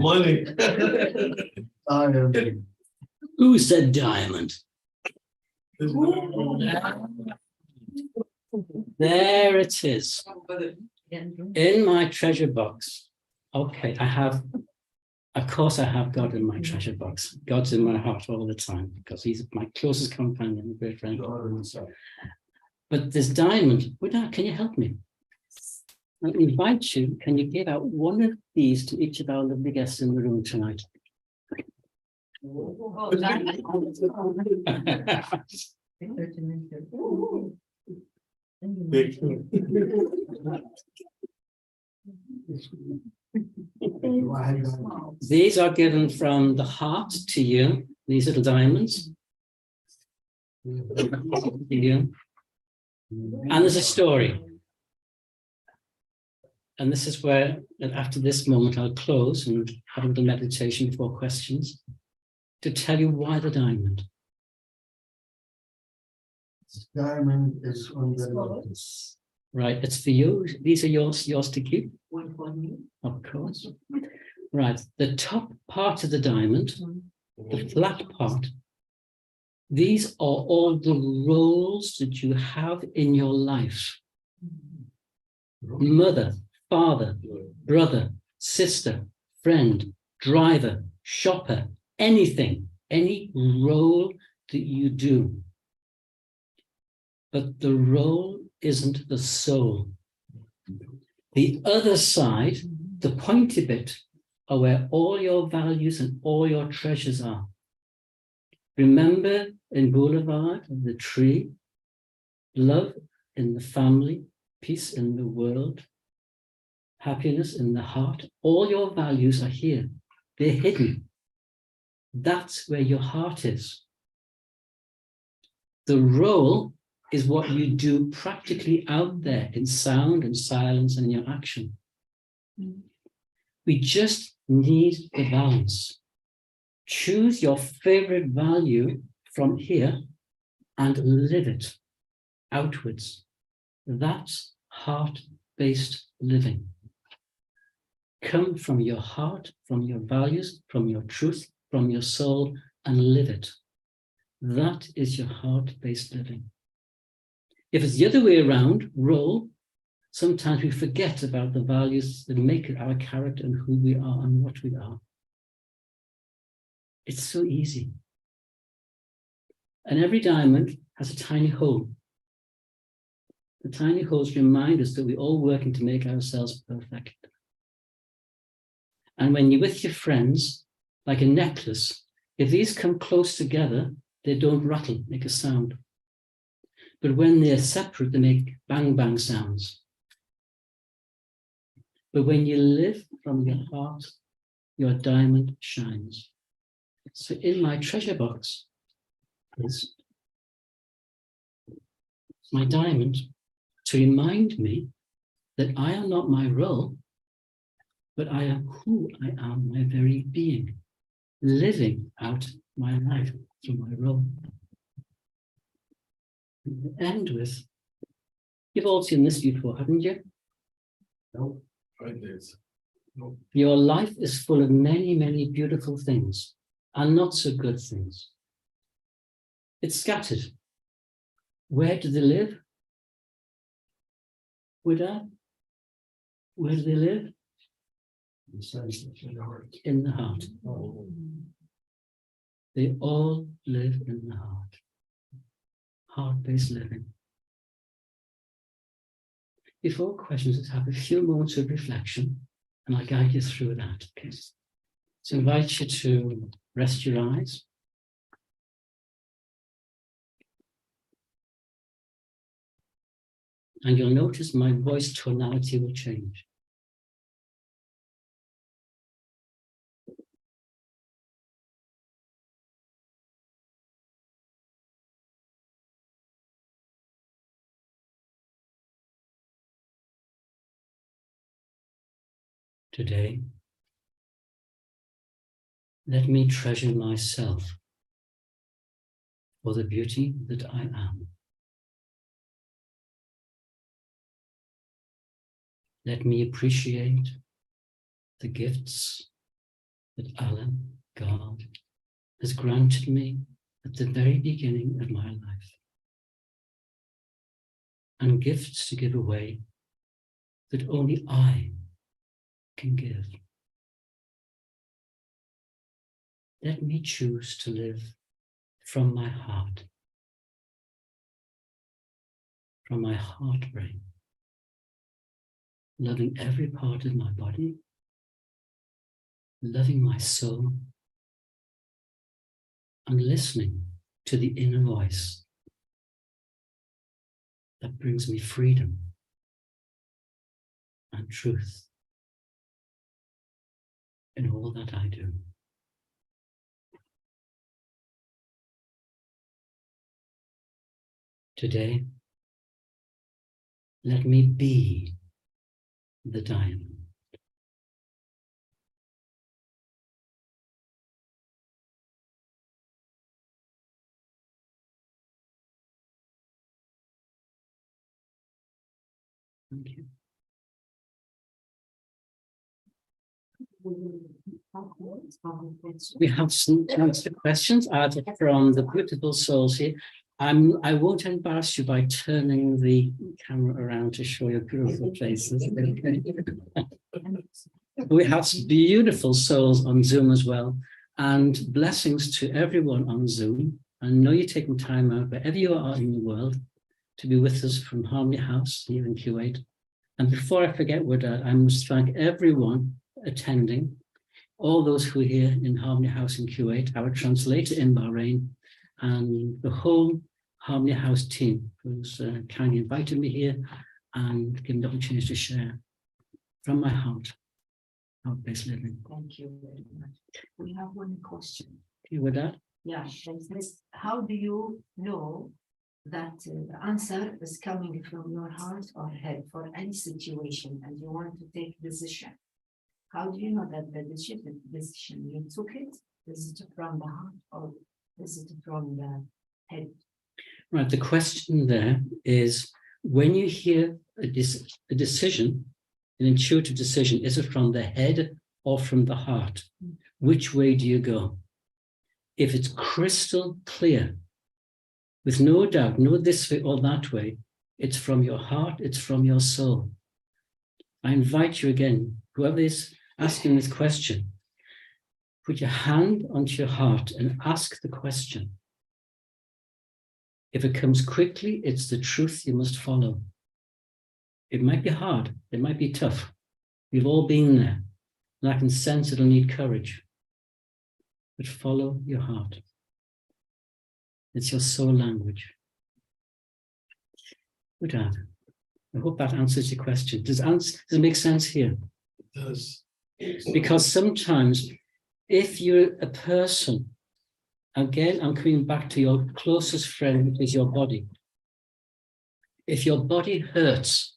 Money. Diamond. Who said diamond? There it is. In my treasure box. Okay, of course I have God in my treasure box. God's in my heart all the time because he's my closest companion, great friend. But this diamond, can you help me? I invite you, can you give out one of these to each of our lovely guests in the room tonight? These are given from the heart to you, these little diamonds. To you. And there's a story. And this is where, after this moment, I'll close and have a little meditation before questions to tell you why the diamond. Diamond is on the lotus. Right, it's for you. These are yours to keep. One for me. Of course. Right, the top part of the diamond, the flat part, these are all the roles that you have in your life. Mother, father, brother, sister, friend, driver, shopper, anything, any role that you do. But the role isn't the soul. The other side, the pointy bit, are where all your values and all your treasures are. Remember in Boulevard, the tree, love in the family, peace in the world, happiness in the heart. All your values are here. They're hidden. That's where your heart is. The role is what you do practically out there in sound and silence and in your action. We just need the balance. Choose your favorite value from here and live it outwards. That's heart-based living. Come from your heart, from your values, from your truth, from your soul, and live it. That is your heart-based living. If it's the other way around, role, sometimes we forget about the values that make it our character and who we are and what we are. It's so easy. And every diamond has a tiny hole. The tiny holes remind us that we're all working to make ourselves perfect. And when you're with your friends, like a necklace, if these come close together, they don't rattle, make a sound. But when they're separate, they make bang, bang sounds. But when you live from your heart, your diamond shines. So in my treasure box is my diamond to remind me that I am not my role, but I am who I am, my very being, living out my life through my role. And we'll end with, you've all seen this before, haven't you? No, I did. No. Your life is full of many, many beautiful things and not so good things. It's scattered. Where do they live? Where do they live? In the heart. In the heart. Oh. They all live in the heart. Heart-based living. Before questions, let's have a few moments of reflection, and I'll guide you through that. Okay? So I invite you to rest your eyes. And you'll notice my voice tonality will change. Today, let me treasure myself for the beauty that I am. Let me appreciate the gifts that Allah, God, has granted me at the very beginning of my life. And gifts to give away that only I can give. Let me choose to live from my heart, from my heart brain, loving every part of my body, loving my soul, and listening to the inner voice that brings me freedom and truth in all that I do. Today, let me be the diamond. Thank you. We have some chance for questions either from the beautiful souls here. I won't embarrass you by turning the camera around to show your beautiful faces. We have some beautiful souls on Zoom as well, and blessings to everyone on Zoom. I know you're taking time out wherever you are in the world to be with us from Harmony House here in Kuwait. And before I forget, I must thank everyone attending, all those who are here in Harmony House in Kuwait, our translator in Bahrain, and the whole Harmony House team who's kindly invited me here and given the opportunity to share from my heart, heart-based living. Thank you very much. We have one question. Okay, with that? Yeah, it says, how do you know that the answer is coming from your heart or head for any situation and you want to take decision. How do you know that the decision you took it, is it from the heart or is it from the head? Right, the question there is, when you hear a decision, an intuitive decision, is it from the head or from the heart? Which way do you go? If it's crystal clear, with no doubt, no this way or that way, it's from your heart, it's from your soul. I invite you again, whoever is asking this question, put your hand onto your heart and ask the question. If it comes quickly, it's the truth you must follow. It might be hard, it might be tough. We've all been there, and I can sense it'll need courage. But follow your heart. It's your soul language. Good, Dad. I hope that answers your question. Does it make sense here? It does. Because sometimes, if you're a person, again, I'm coming back to your closest friend, which is your body. If your body hurts,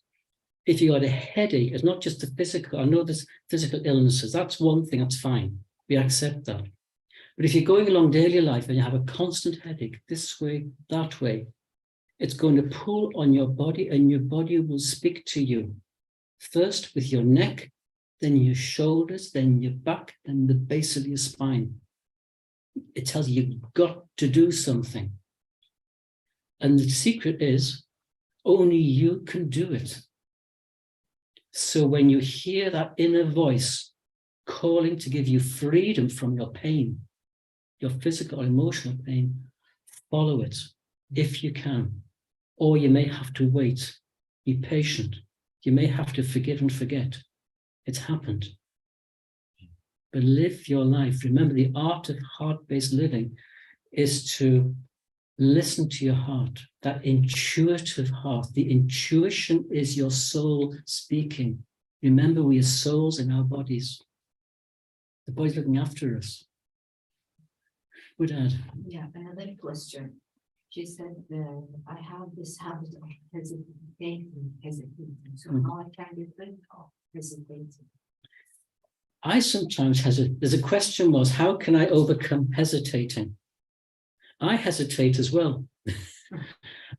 if you got a headache, it's not just the physical. I know there's physical illnesses. That's one thing, that's fine. We accept that. But if you're going along daily life and you have a constant headache, this way, that way, it's going to pull on your body and your body will speak to you. First with your neck, then your shoulders, then your back, then the base of your spine. It tells you you've got to do something. And the secret is, only you can do it. So when you hear that inner voice calling to give you freedom from your pain, your physical or emotional pain, follow it if you can. Or you may have to wait, be patient. You may have to forgive and forget. It's happened. But live your life. Remember, the art of heart-based living is to listen to your heart, that intuitive heart. The intuition is your soul speaking. Remember, we are souls in our bodies. The body's looking after us. Good, Dad. Yeah, another question. She said, I have this habit of hesitating. So how I can get rid of hesitating? I sometimes hesitate. There's a question was, how can I overcome hesitating? I hesitate as well.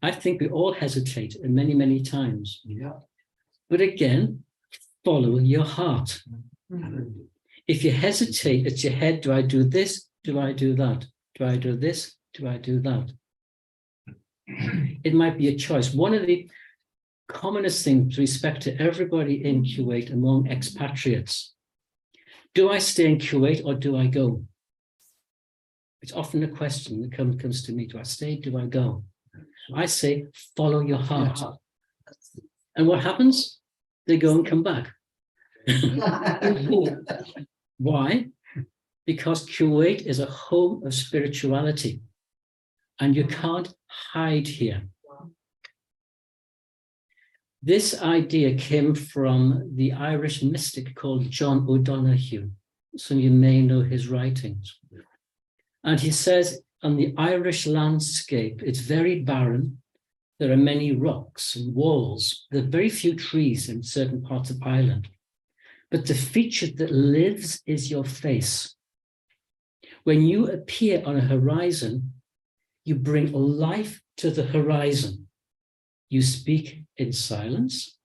I think we all hesitate many, many times. Yeah. But again, follow your heart. If you hesitate, it's your head. Do I do this? Do I do that? Do I do this? Do I do that? It might be a choice. One of the commonest things with respect to everybody in Kuwait among expatriates, do I stay in Kuwait or do I go? It's often a question that comes to me. Do I stay? Do I go? I say, follow your heart. And what happens? They go and come back. Why? Because Kuwait is a home of spirituality. And you can't hide here. This idea came from the Irish mystic called John O'Donoghue. Some of you may know his writings. And he says, on the Irish landscape, it's very barren. There are many rocks and walls. There are very few trees in certain parts of Ireland. But the feature that lives is your face. When you appear on a horizon, you bring life to the horizon. You speak in silence,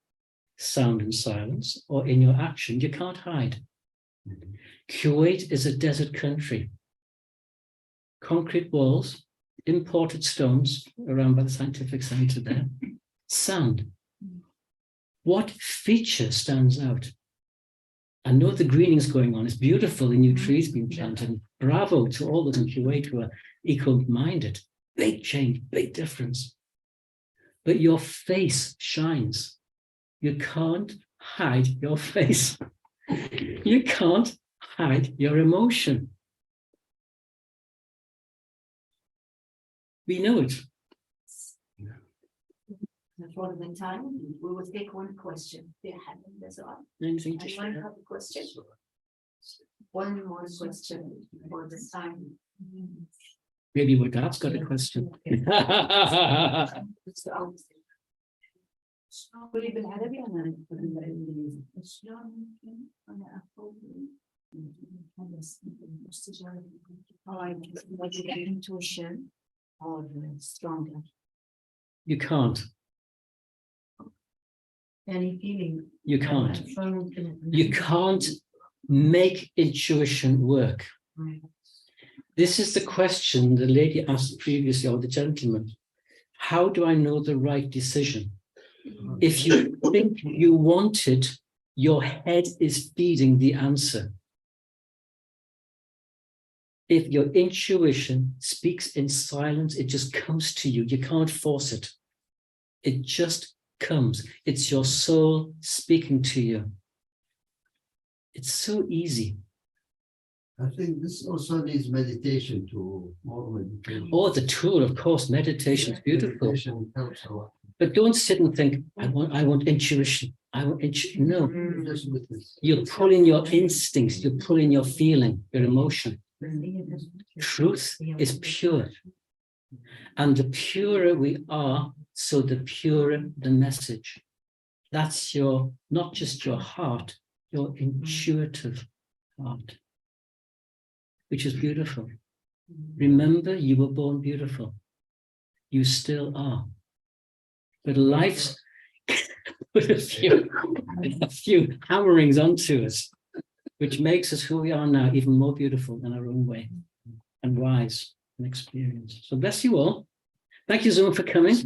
sound in silence, or in your action. You can't hide. Kuwait is a desert country. Concrete walls, imported stones around by the scientific center there. Sand. What feature stands out? I know the greening's going on. It's beautiful, the new trees being planted. Bravo to all those in Kuwait who are eco-minded. Big change, big difference. But your face shines. You can't hide your face. You can't hide your emotion. We know it. For the time, we will take one question. Anything to Anyone share? have a question? One more question for the time. Maybe your dad's got a question. قولي بالعربي أنا بالإنجليزي. شلون ممكن أنا أفوز intuition or stronger? You can't. Any feeling? You can't. You can't make intuition work. This is the question the lady asked previously, or the gentleman. How do I know the right decision? If you think you want it, your head is feeding the answer. If your intuition speaks in silence, it just comes to you. You can't force it. It just comes. It's your soul speaking to you. It's so easy. I think this also needs meditation to more meditation. Oh, the tool, of course, meditation is beautiful. Meditation helps a lot. But don't sit and think, I want intuition. I want intuition. No, Just with this. you're pulling your instincts, you're pulling your feeling, your emotion. Truth is pure. And the purer we are, so the purer the message. That's your, not just your heart, your intuitive heart, which is beautiful. Remember, you were born beautiful. You still are. But life's put a few hammerings onto us, which makes us who we are now even more beautiful in our own way, and wise and experienced. So bless you all. Thank you, Zoom, for coming.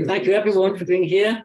Thank you, everyone, for being here.